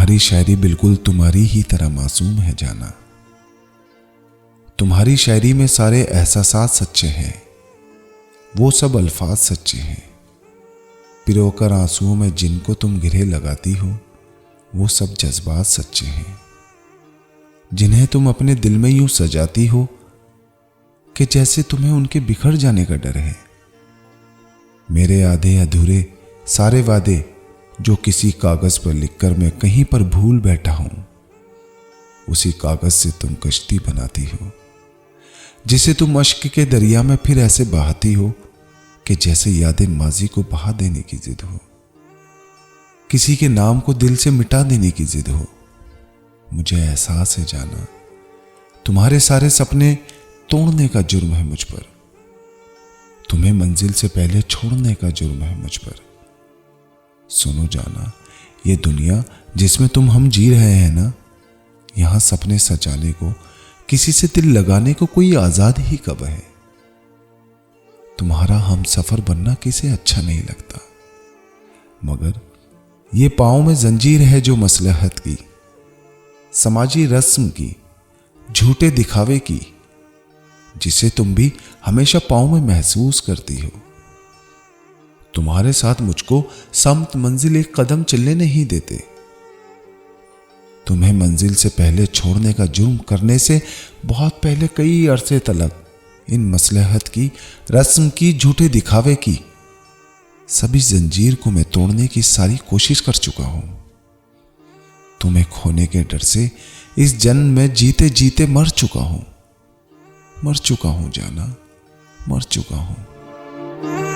तुम्हारी शायरी बिल्कुल तुम्हारी ही तरह मासूम है जाना। तुम्हारी शायरी में सारे एहसासात सच्चे हैं, वो सब अल्फाज सच्चे हैं। पिरोकर आंसुओं में जिनको तुम गिरहे लगाती हो, वो सब जज्बात सच्चे हैं। जिन्हें तुम अपने दिल में यूं सजाती हो कि जैसे तुम्हें उनके बिखर जाने का डर है। मेरे आधे अधूरे सारे वादे जो किसी कागज पर लिखकर मैं कहीं पर भूल बैठा हूं, उसी कागज से तुम कश्ती बनाती हो, जिसे तुम अश्क के दरिया में फिर ऐसे बहाती हो कि जैसे यादें माजी को बहा देने की जिद हो, किसी के नाम को दिल से मिटा देने की जिद हो। मुझे एहसास है जाना, तुम्हारे सारे सपने तोड़ने का जुर्म है मुझ पर, तुम्हें मंजिल से पहले छोड़ने का जुर्म है मुझ पर। सुनो जाना, ये दुनिया जिसमें तुम हम जी रहे हैं ना, यहां सपने सजाने को, किसी से दिल लगाने को कोई आजाद ही कब है। तुम्हारा हम सफर बनना किसे अच्छा नहीं लगता, मगर ये पांव में जंजीर है जो मसलहत की, समाजी रस्म की, झूठे दिखावे की, जिसे तुम भी हमेशा पांव में महसूस करती हो। तुम्हारे साथ मुझको समत मंजिल एक कदम चलने नहीं देते। तुम्हें मंजिल से पहले छोड़ने का जुर्म करने से बहुत पहले कई अरसे तलक इन मसलहत की, रस्म की, झूठे दिखावे की सभी जंजीर को मैं तोड़ने की सारी कोशिश कर चुका हूं। तुम्हें खोने के डर से इस जन्म में जीते जीते मर चुका हूं जाना, मर चुका हूं।